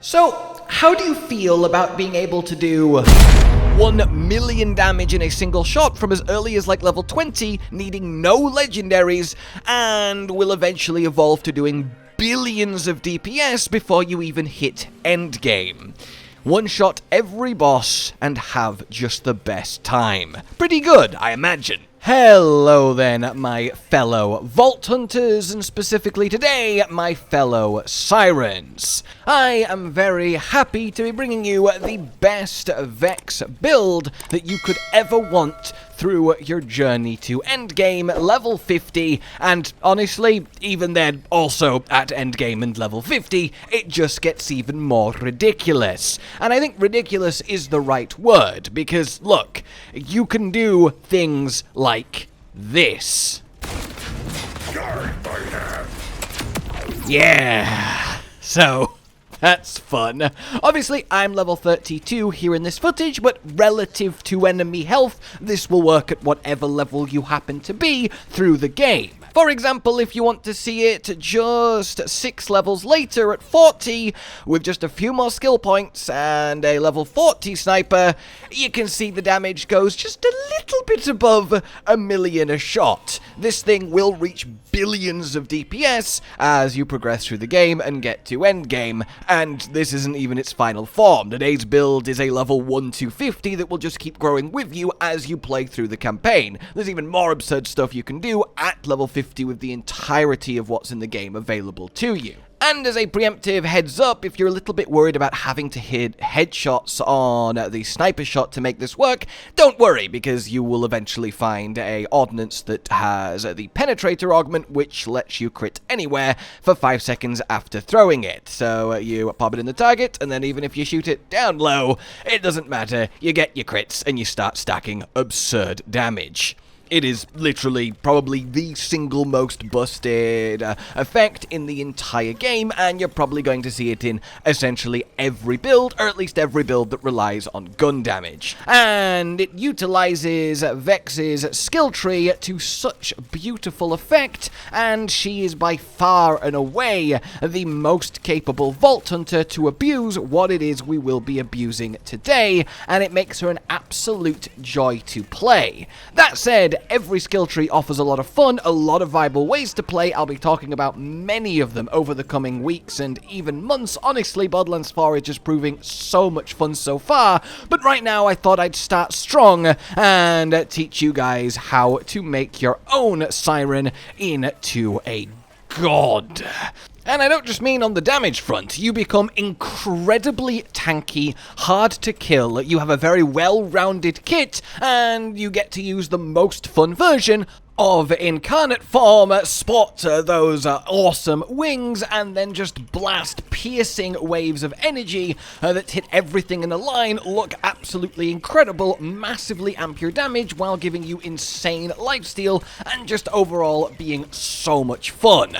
So, how do you feel about being able to do 1 million damage in a single shot from as early as like level 20, needing no legendaries, and will eventually evolve to doing billions of DPS before you even hit endgame? One-shot every boss and have just the best time. Pretty good, I imagine. Hello then, my fellow Vault Hunters, and specifically today, my fellow Sirens. I am very happy to be bringing you the best Vex build that you could ever want through your journey to endgame level 50, and honestly, even then, also at endgame and level 50, it just gets even more ridiculous. And I think ridiculous is the right word, because look, you can do things like this. Yeah, so that's fun. Obviously, I'm level 32 here in this footage, but relative to enemy health, this will work at whatever level you happen to be through the game. For example, if you want to see it just 6 levels later at 40, with just a few more skill points and a level 40 sniper, you can see the damage goes just a little bit above 1 million a shot. This thing will reach billions of DPS as you progress through the game and get to endgame, and this isn't even its final form. Today's build is a level 1 to 50 that will just keep growing with you as you play through the campaign. There's even more absurd stuff you can do at level 50 with the entirety of what's in the game available to you. And as a preemptive heads up, if you're a little bit worried about having to hit headshots on the sniper shot to make this work, don't worry, because you will eventually find a Ordinance that has the Penetrator Augment, which lets you crit anywhere for 5 seconds after throwing it. So you pop it in the target, and then even if you shoot it down low, it doesn't matter, you get your crits, and you start stacking absurd damage. It is literally probably the single most busted effect in the entire game, and you're probably going to see it in essentially every build, or at least every build that relies on gun damage. And it utilizes Vex's skill tree to such beautiful effect, and she is by far and away the most capable Vault Hunter to abuse what it is we will be abusing today, and it makes her an absolute joy to play. That said, every skill tree offers a lot of fun, a lot of viable ways to play. I'll be talking about many of them over the coming weeks and even months. Honestly, Borderlands 4 is just proving so much fun so far, but right now I thought I'd start strong and teach you guys how to make your own Siren into a god. And I don't just mean on the damage front. You become incredibly tanky, hard to kill, you have a very well-rounded kit, and you get to use the most fun version of Incarnate form, spot those awesome wings, and then just blast piercing waves of energy that hit everything in a line, look absolutely incredible, massively amp your damage while giving you insane lifesteal, and just overall being so much fun.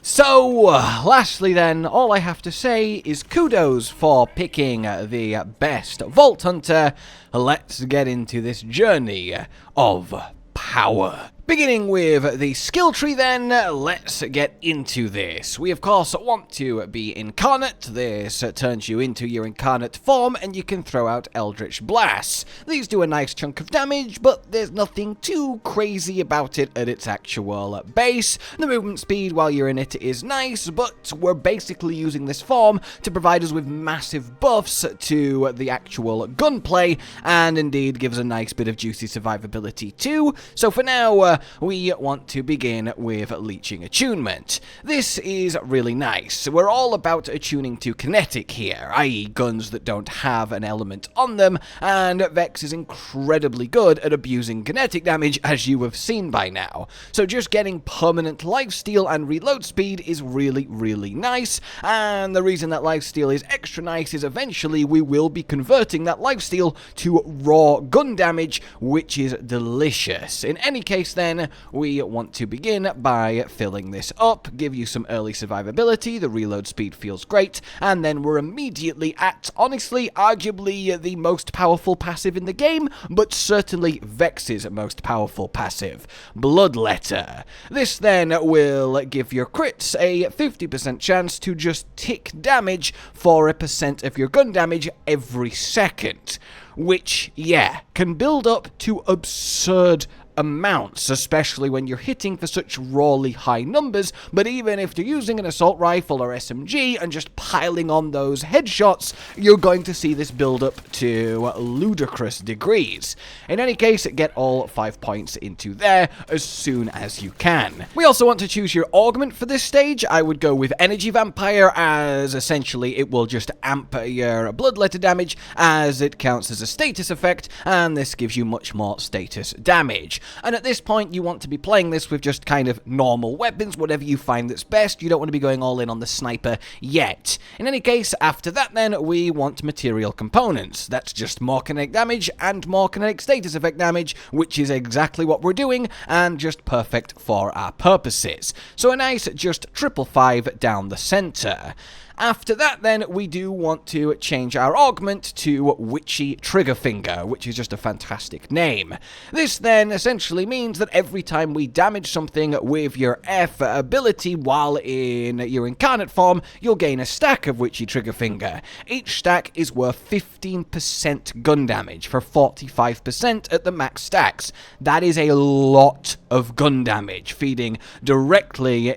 So, lastly then, all I have to say is kudos for picking the best Vault Hunter. Let's get into this journey of power. Beginning with the skill tree then, let's get into this. We of course want to be Incarnate. This turns you into your Incarnate form and you can throw out Eldritch Blasts. These do a nice chunk of damage, but there's nothing too crazy about it at its actual base. The movement speed while you're in it is nice, but we're basically using this form to provide us with massive buffs to the actual gunplay, and indeed gives a nice bit of juicy survivability too. So for now, we want to begin with Leeching Attunement. This is really nice. We're all about attuning to kinetic here, i.e. guns that don't have an element on them, and Vex is incredibly good at abusing kinetic damage, as you have seen by now. So just getting permanent lifesteal and reload speed is really, really nice, and the reason that lifesteal is extra nice is eventually we will be converting that lifesteal to raw gun damage, which is delicious. In any case then, then we want to begin by filling this up, give you some early survivability, the reload speed feels great, and then we're immediately at, honestly, arguably the most powerful passive in the game, but certainly Vex's most powerful passive, Bloodletter. This then will give your crits a 50% chance to just tick damage for a percent of your gun damage every second, which, yeah, can build up to absurd amounts, especially when you're hitting for such rawly high numbers. But even if you're using an assault rifle or SMG and just piling on those headshots, you're going to see this build up to ludicrous degrees. In any case, get all 5 points into there as soon as you can. We also want to choose your augment for this stage. I would go with Energy Vampire, as essentially it will just amp your Bloodletter damage as it counts as a status effect, and this gives you much more status damage. And at this point, you want to be playing this with just kind of normal weapons, whatever you find that's best. You don't want to be going all in on the sniper yet. In any case, after that then, we want material components. That's just more kinetic damage and more kinetic status effect damage, which is exactly what we're doing, and just perfect for our purposes. So a nice just 555 down the center. After that, then, we do want to change our augment to Witchy Triggerfinger, which is just a fantastic name. This then essentially means that every time we damage something with your F ability while in your Incarnate form, you'll gain a stack of Witchy Triggerfinger. Each stack is worth 15% gun damage for 45% at the max stacks. That is a lot of gun damage, feeding directly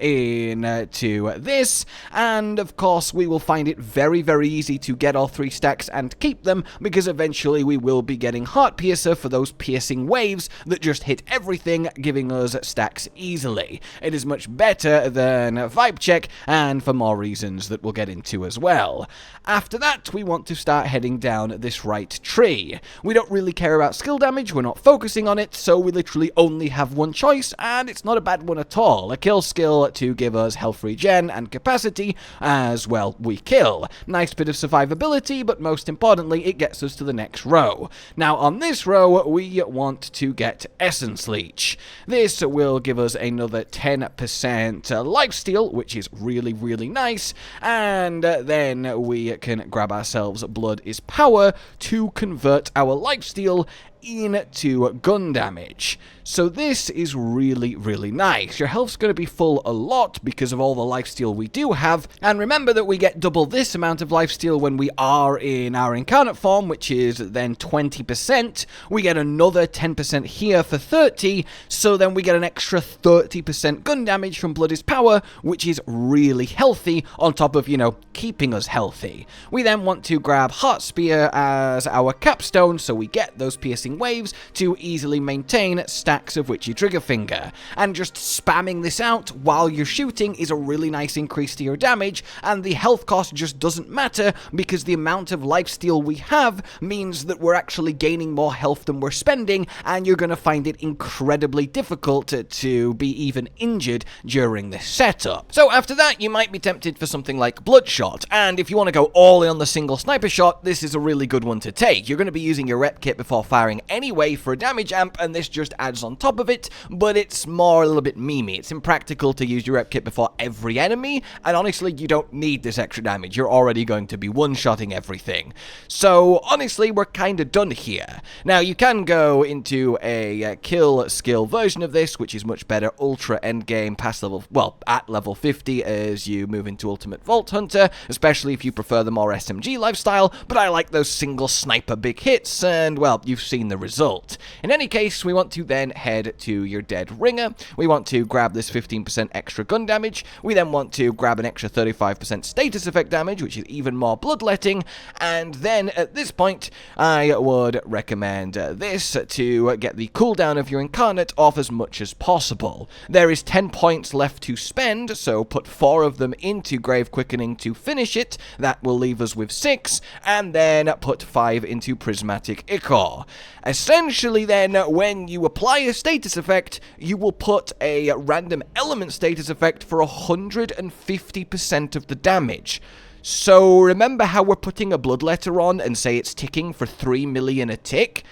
into this, and of course, we will find it very, very easy to get all 3 stacks and keep them, because eventually we will be getting Heartpiercer for those piercing waves that just hit everything, giving us stacks easily. It is much better than Vibe Check, and for more reasons that we'll get into as well. After that, we want to start heading down this right tree. We don't really care about skill damage, we're not focusing on it, so we literally only have one choice, and it's not a bad one at all. A kill skill to give us health regen and capacity, as well we kill. Nice bit of survivability, but most importantly, it gets us to the next row. Now, on this row, we want to get Essence Leech. This will give us another 10% lifesteal, which is really, really nice, and then we can grab ourselves Blood is Power to convert our lifesteal into gun damage. So this is really, really nice. Your health's going to be full a lot because of all the lifesteal we do have, and remember that we get double this amount of lifesteal when we are in our Incarnate form, which is then 20%. We get another 10% here for 30, so then we get an extra 30% gun damage from Blood is Power, which is really healthy, on top of, you know, keeping us healthy. We then want to grab Heart Spear as our capstone, so we get those piercing waves to easily maintain stacks of Witchy Triggerfinger, and just spamming this out while you're shooting is a really nice increase to your damage, and the health cost just doesn't matter because the amount of lifesteal we have means that we're actually gaining more health than we're spending, and you're going to find it incredibly difficult to be even injured during this setup. So after that, you might be tempted for something like Bloodshot, and if you want to go all in on the single sniper shot, this is a really good one to take. You're going to be using your rep kit before firing anyway for a damage amp, and this just adds on top of it, but it's more a little bit memey. It's impractical to use your rep kit before every enemy, and honestly, you don't need this extra damage. You're already going to be one-shotting everything. So honestly, we're kind of done here. Now, you can go into a kill skill version of this, which is much better, ultra endgame, past level, well, at level 50 as you move into Ultimate Vault Hunter, especially if you prefer the more SMG lifestyle, but I like those single sniper big hits, and well, you've seen the result. In any case, we want to then head to your Dead Ringer. We want to grab this 15% extra gun damage. We then want to grab an extra 35% status effect damage, which is even more bloodletting, and then at this point, I would recommend this to get the cooldown of your Incarnate off as much as possible. There is 10 points left to spend, so put 4 of them into Grave Quickening to finish it. That will leave us with 6, and then put 5 into Prismatic Ichor. Essentially then, when you apply a status effect, you will put a random element status effect for 150% of the damage. So remember how we're putting a Bloodletter on and say it's ticking for 3 million a tick?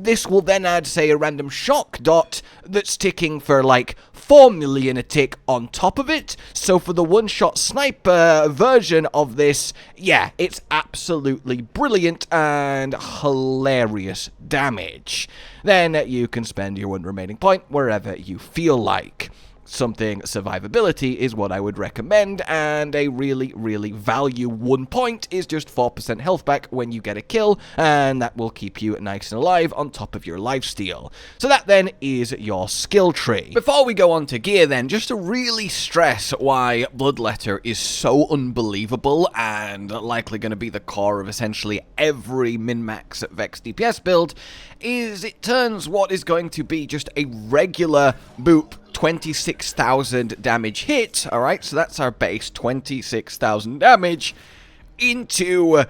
This will then add, say, a random shock dot that's ticking for like 4 million a tick on top of it. So for the one-shot sniper version of this, yeah, it's absolutely brilliant and hilarious damage. Then you can spend your one remaining point wherever you feel like. Something survivability is what I would recommend, and a really value 1 point is just 4% health back when you get a kill, and that will keep you nice and alive on top of your lifesteal. So that then is your skill tree. Before we go on to gear then, just to really stress why Bloodletter is so unbelievable and likely going to be the core of essentially every min-max Vex DPS build, is it turns what is going to be just a regular boop 26,000 damage hit, alright, so that's our base, 26,000 damage, into,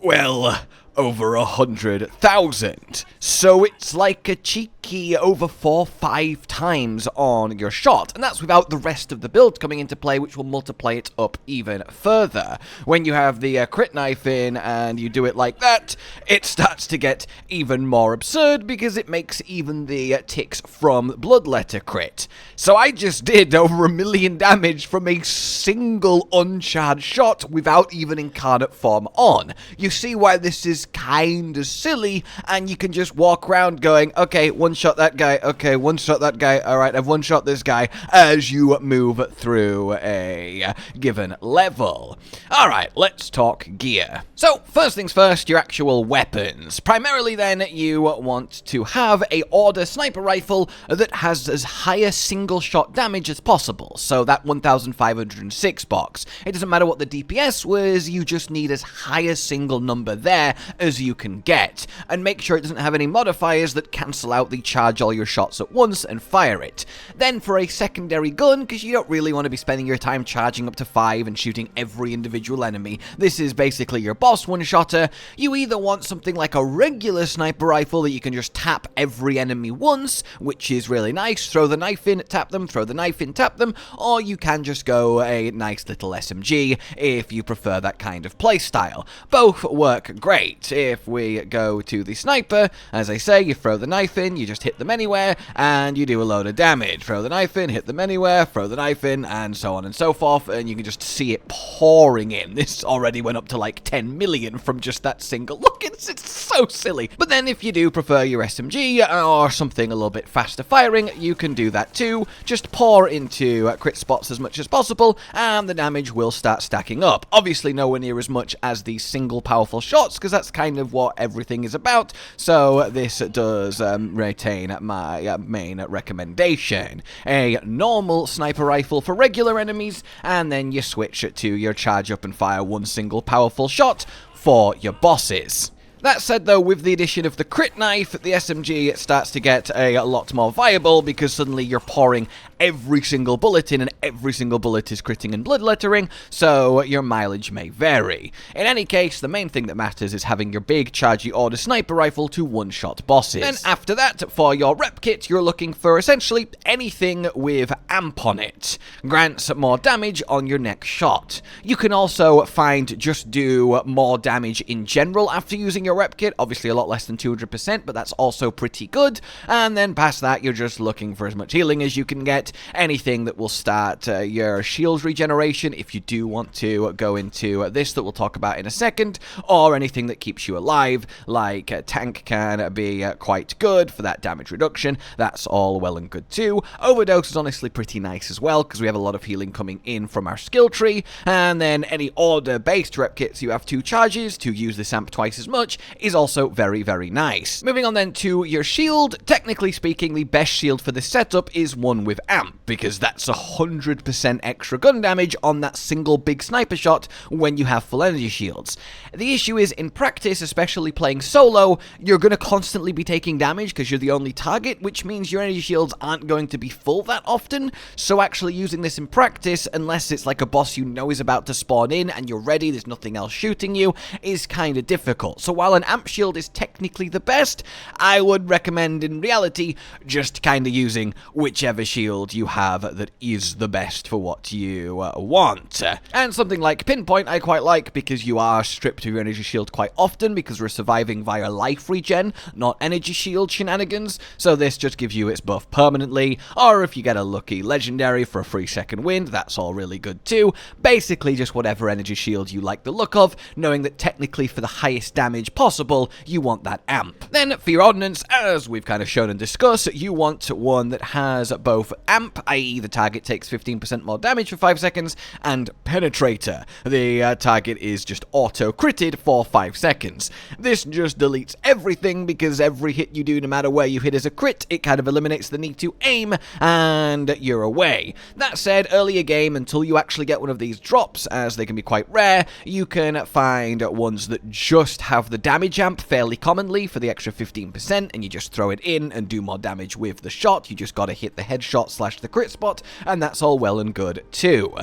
well, over 100,000. So it's like a cheeky over 4-5 times on your shot, and that's without the rest of the build coming into play, which will multiply it up even further. When you have the crit knife in and you do it like that, it starts to get even more absurd because it makes even the ticks from Bloodletter crit. So I just did over 1 million damage from a single uncharged shot without even Incarnate form on. You see why this is kind of silly, and you can just walk around going, okay, one-shot that guy, okay, one-shot that guy, alright, I've one-shot this guy, as you move through a given level. Alright, let's talk gear. So, first things first, your actual weapons. Primarily then, you want to have a Order sniper rifle that has as high a single-shot damage as possible, so that 1,506 box. It doesn't matter what the DPS was, you just need as high a single number there as you can get, and make sure it doesn't have any modifiers that cancel out the charge all your shots at once and fire it. Then for a secondary gun, because you don't really want to be spending your time charging up to 5 and shooting every individual enemy, this is basically your boss one-shotter, you either want something like a regular sniper rifle that you can just tap every enemy once, which is really nice, throw the knife in, tap them, throw the knife in, tap them, or you can just go a nice little SMG if you prefer that kind of playstyle. Both work great. If we go to the sniper, as I say, you throw the knife in, you just hit them anywhere, and you do a load of damage. Throw the knife in, hit them anywhere, throw the knife in, and so on and so forth, and you can just see it pouring in. This already went up to like 10 million from just that single look. It's so silly. But then if you do prefer your SMG or something a little bit faster firing, you can do that too. Just pour into crit spots as much as possible, and the damage will start stacking up. Obviously nowhere near as much as these single powerful shots, because that's kind of what everything is about, so this does retain my main recommendation. A normal sniper rifle for regular enemies, and then you switch it to your charge up and fire one single powerful shot for your bosses. That said though, with the addition of the crit knife, the SMG starts to get a lot more viable because suddenly you're pouring every single bullet in and every single bullet is critting and bloodlettering, so your mileage may vary. In any case, the main thing that matters is having your big chargy Order sniper rifle to one-shot bosses. Then after that, for your rep kit, you're looking for essentially anything with amp on it. Grants more damage on your next shot. You can also find just do more damage in general after using your rep kit, obviously a lot less than 200%, but that's also pretty good, and then past that you're just looking for as much healing as you can get, anything that will start your shield regeneration if you do want to go into this that we'll talk about in a second, or anything that keeps you alive, like tank can be quite good for that damage reduction, that's all well and good too. Overdose is honestly pretty nice as well, because we have a lot of healing coming in from our skill tree, and then any Order based rep kits you have 2 charges to use this amp twice as much is also very, very nice. Moving on then to your shield, technically speaking, the best shield for this setup is one with amp, because that's 100% extra gun damage on that single big sniper shot when you have full energy shields. The issue is, in practice, especially playing solo, you're going to constantly be taking damage because you're the only target, which means your energy shields aren't going to be full that often, so actually using this in practice, unless it's like a boss you know is about to spawn in and you're ready, there's nothing else shooting you, is kind of difficult. So while an amp shield is technically the best, I would recommend in reality just kind of using whichever shield shield you have that is the best for what you want. And something like Pinpoint I quite like, because you are stripped of your energy shield quite often because we're surviving via life regen, not energy shield shenanigans, so this just gives you its buff permanently, or if you get a lucky legendary for a free second wind, that's all really good too. Basically just whatever energy shield you like the look of, knowing that technically for the highest damage possible, you want that amp. Then for your Ordinance, as we've kind of shown and discussed, you want one that has both amp, i.e. the target takes 15% more damage for 5 seconds, and penetrator. The target is just auto-critted for 5 seconds. This just deletes everything, because every hit you do, no matter where you hit is a crit, it kind of eliminates the need to aim, and you're away. That said, earlier game, until you actually get one of these drops, as they can be quite rare, you can find ones that just have the damage amp fairly commonly for the extra 15%, and you just throw it in and do more damage with the shot. You just gotta hit the headshot / the crit spot, and that's all well and good too.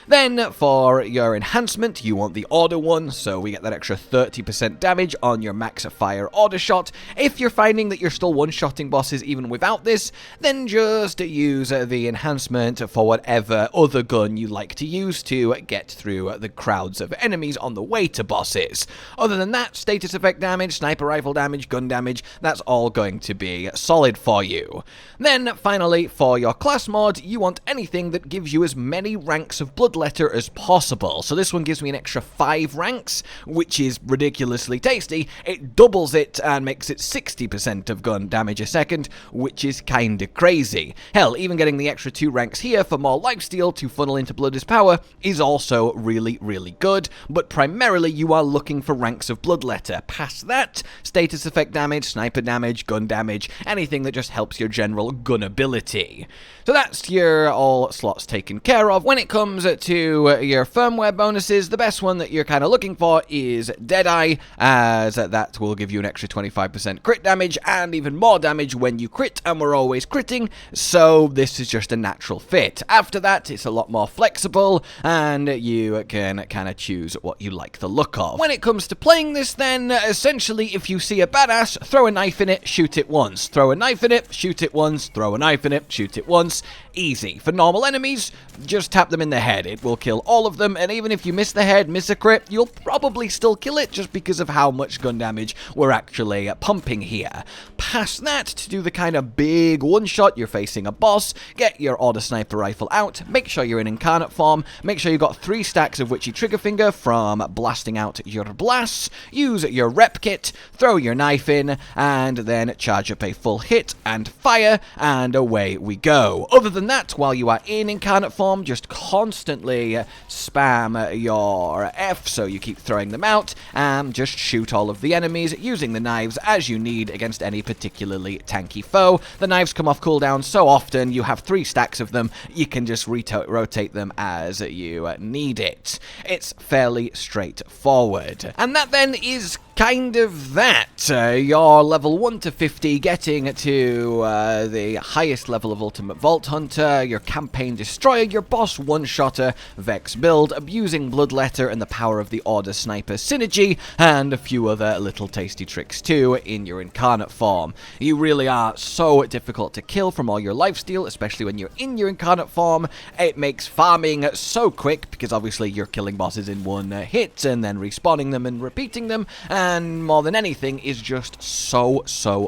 Then, for your enhancement, you want the Order one, so we get that extra 30% damage on your max fire Order shot. If you're finding that you're still one-shotting bosses even without this, then just use the enhancement for whatever other gun you like to use to get through the crowds of enemies on the way to bosses. Other than that, status effect damage, sniper rifle damage, gun damage, that's all going to be solid for you. Then, finally, for your class mod, you want anything that gives you as many ranks of Bloodletter as possible. So this one gives me an extra 5 ranks, which is ridiculously tasty. It doubles it and makes it 60% of gun damage a second, which is kinda crazy. Hell, even getting the extra 2 ranks here for more lifesteal to funnel into Blood's power is also really, really good, but primarily you are looking for ranks of Bloodletter. Past that, status effect damage, sniper damage, gun damage, anything that just helps your general gun ability. So that's your all slots taken care of. When it comes to your firmware bonuses, the best one that you're kind of looking for is Deadeye, as that will give you an extra 25% crit damage and even more damage when you crit, and we're always critting, so this is just a natural fit. After that, it's a lot more flexible, and you can kind of choose what you like the look of. When it comes to playing this then, essentially if you see a badass, throw a knife in it, shoot it once. Throw a knife in it, shoot it once. Throw a knife in it, shoot it once. Easy. For normal enemies, just tap them in the head. It will kill all of them, and even if you miss the head, miss a crit, you'll probably still kill it just because of how much gun damage we're actually pumping here. Past that, to do the kind of big one-shot, you're facing a boss, get your Order Sniper Rifle out, make sure you're in Incarnate form, make sure you've got 3 stacks of Witchy Trigger Finger from blasting out your blasts, use your rep kit, throw your knife in, and then charge up a full hit and fire, and away we go. Other than that, while you are in Incarnate form, just constantly spam your F, so you keep throwing them out, and just shoot all of the enemies using the knives as you need against any particularly tanky foe. The knives come off cooldown so often, you have 3 stacks of them, you can just rotate them as you need it. It's fairly straightforward. And that then is kind of that. Your level 1 to 50, getting to the highest level of Ultimate Vault Hunter, your Campaign Destroyer, your boss one-shotter, Vex build, abusing Bloodletter and the power of the Order Sniper synergy, and a few other little tasty tricks too in your Incarnate form. You really are so difficult to kill from all your lifesteal, especially when you're in your Incarnate form. It makes farming so quick, because obviously you're killing bosses in one hit and then respawning them and repeating them, and more than anything is just so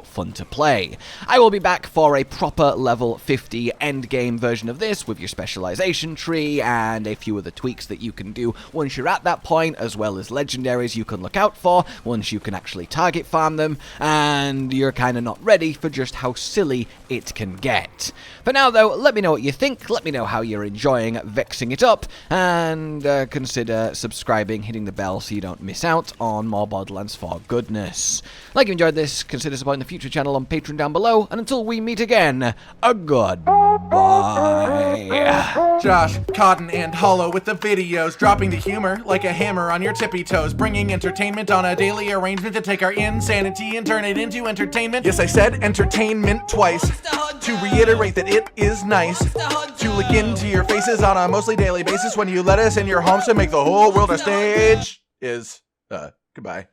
fun to play. I will be back for a proper level 50 endgame version of this with your specialization tree and a few other tweaks that you can do once you're at that point, as well as legendaries you can look out for once you can actually target farm them, and you're kind of not ready for just how silly it can get. For now though, let me know what you think, let me know how you're enjoying vexing it up, and consider subscribing, hitting the bell so you don't miss out on more Borderlands for goodness. Like you enjoyed this, consider supporting the future channel on Patreon down below, and until we meet again, a goodbye. Josh, Cotton, and Hollow with the videos, dropping the humor like a hammer on your tippy toes, bringing entertainment on a daily arrangement to take our insanity and turn it into entertainment. Yes, I said entertainment twice, to reiterate that it is nice to look into your faces on a mostly daily basis when you let us in your homes to make the whole world a stage. Goodbye.